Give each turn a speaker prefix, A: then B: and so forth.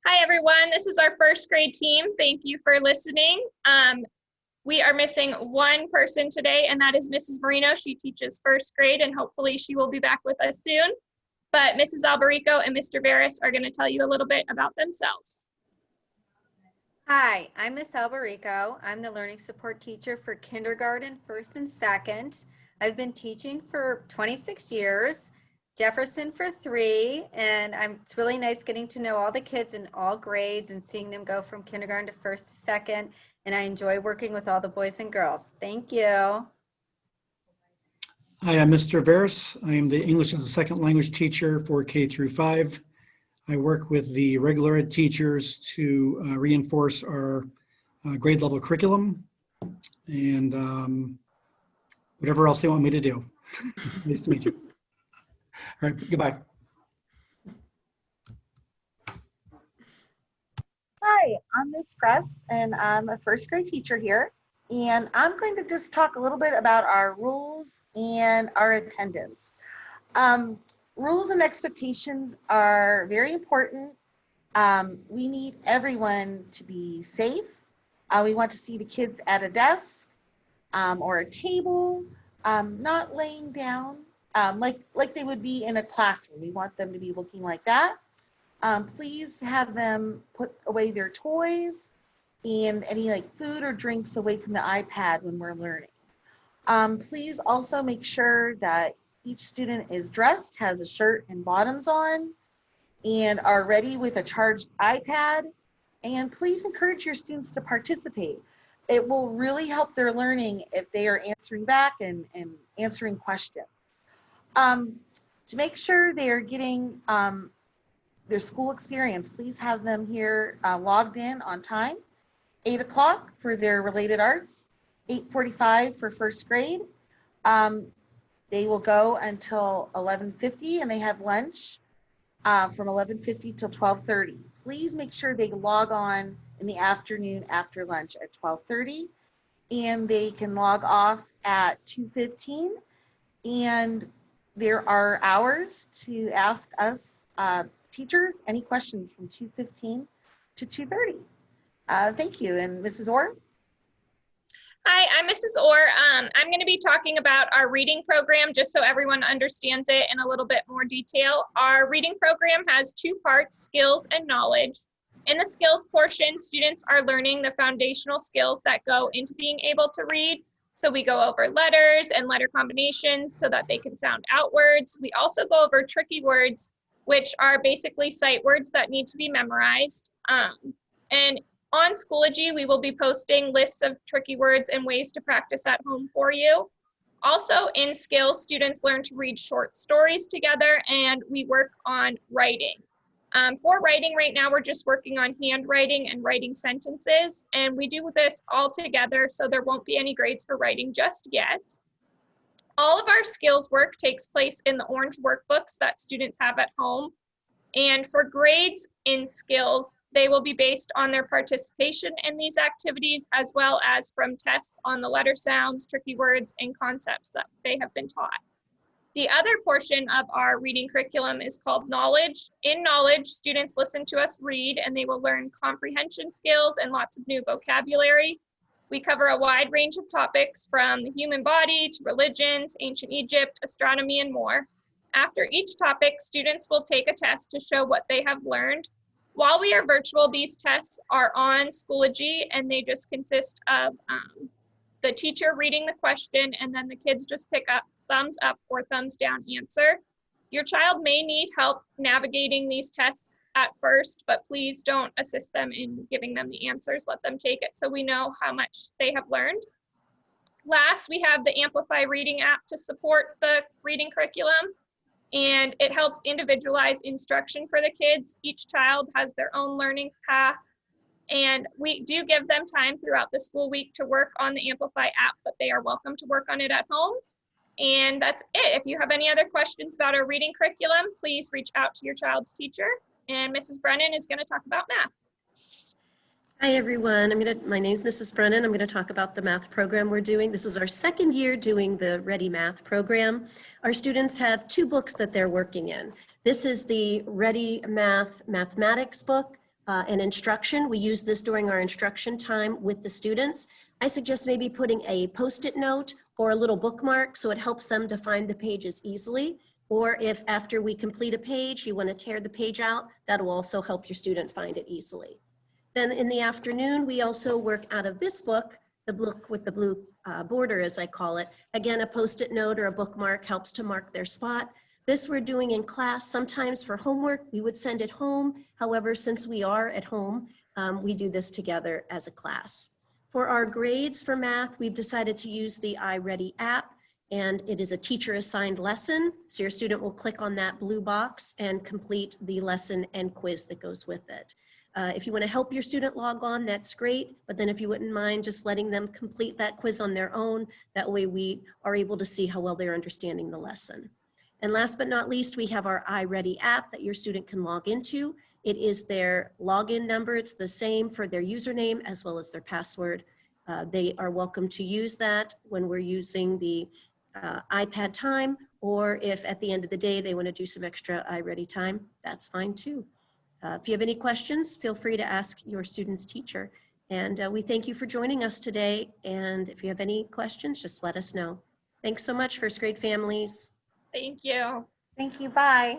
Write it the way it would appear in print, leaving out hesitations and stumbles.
A: Hi everyone, this is our first grade team. Thank you for listening. We are missing one person today, and that is Mrs. Marino. She teaches first grade, and hopefully she will be back with us soon. But Mrs. Alberico and Mr. Veras are going to tell you a little bit about themselves.
B: Hi, I'm Miss Alberico. I'm the learning support teacher for kindergarten, first and second. I've been teaching for 26 years, Jefferson for 3, and it's really nice getting to know all the kids in all grades and seeing them go from kindergarten to first to second, and I enjoy working with all the boys and girls. Thank you.
C: Hi, I'm Mr. Veras. I am the English as a second language teacher for K through 5. I work with the regular ed teachers to reinforce our grade level curriculum and whatever else they want me to do. Nice to meet you. All right, goodbye.
D: Hi, I'm Miss Kress, and I'm a first grade teacher here. And I'm going to just talk a little bit about our rules and our attendance. Rules and expectations are very important. We need everyone to be safe. We want to see the kids at a desk or a table, not laying down like they would be in a classroom. We want them to be looking like that. Please have them put away their toys and any food or drinks away from the iPad when we're learning. Please also make sure that each student is dressed, has a shirt and bottoms on, and are ready with a charged iPad. And please encourage your students to participate. It will really help their learning if they are answering back and answering questions. To make sure they are getting their school experience, please have them here logged in on time. 8 o'clock for their related arts, 8:45 for first grade. They will go until 11:50 and they have lunch from 11:50 till 12:30. Please make sure they log on in the afternoon after lunch at 12:30, and they can log off at 2:15. And there are hours to ask us teachers any questions from 2:15 to 2:30. Thank you. And Mrs. Orr?
A: Hi, I'm Mrs. Orr. I'm going to be talking about our reading program just so everyone understands it in a little bit more detail. Our reading program has 2 parts, skills and knowledge. In the skills portion, students are learning the foundational skills that go into being able to read. So we go over letters and letter combinations so that they can sound out words. We also go over tricky words, which are basically sight words that need to be memorized. And on Schoology, we will be posting lists of tricky words and ways to practice at home for you. Also in skills, students learn to read short stories together, and we work on writing. For writing right now, we're just working on handwriting and writing sentences, and we do this all together, so there won't be any grades for writing just yet. All of our skills work takes place in the orange workbooks that students have at home. And for grades in skills, they will be based on their participation in these activities, as well as from tests on the letter sounds, tricky words, and concepts that they have been taught. The other portion of our reading curriculum is called Knowledge. In Knowledge, students listen to us read, and they will learn comprehension skills and lots of new vocabulary. We cover a wide range of topics from the human body to religions, ancient Egypt, astronomy, and more. After each topic, students will take a test to show what they have learned. While we are virtual, these tests are on Schoology, and they just consist of the teacher reading the question, and then the kids just pick up thumbs up or thumbs down answer. Your child may need help navigating these tests at first, but please don't assist them in giving them the answers. Let them take it so we know how much they have learned. Last, we have the Amplify Reading App to support the reading curriculum, and it helps individualize instruction for the kids. Each child has their own learning path, and we do give them time throughout the school week to work on the Amplify app, but they are welcome to work on it at home. And that's it. If you have any other questions about our reading curriculum, please reach out to your child's teacher. And Mrs. Brennan is going to talk about math.
E: Hi everyone, my name is Mrs. Brennan. I'm going to talk about the math program we're doing. This is our second year doing the Ready Math program. Our students have 2 books that they're working in. This is the Ready Math Mathematics book, and instruction. We use this during our instruction time with the students. I suggest maybe putting a Post-it note or a little bookmark so it helps them to find the pages easily. Or if after we complete a page, you want to tear the page out, that will also help your student find it easily. Then in the afternoon, we also work out of this book, the book with the blue border, as I call it. Again, a Post-it note or a bookmark helps to mark their spot. This we're doing in class. Sometimes for homework, we would send it home. However, since we are at home, we do this together as a class. For our grades for math, we've decided to use the Iready app, and it is a teacher-assigned lesson. So your student will click on that blue box and complete the lesson and quiz that goes with it. If you want to help your student log on, that's great. But then if you wouldn't mind just letting them complete that quiz on their own, that way we are able to see how well they're understanding the lesson. And last but not least, we have our Iready app that your student can log into. It is their login number. It's the same for their username as well as their password. They are welcome to use that when we're using the iPad time, or if at the end of the day they want to do some extra Iready time, that's fine too. If you have any questions, feel free to ask your student's teacher. And we thank you for joining us today. And if you have any questions, just let us know. Thanks so much, first grade families.
A: Thank you.
D: Thank you. Bye.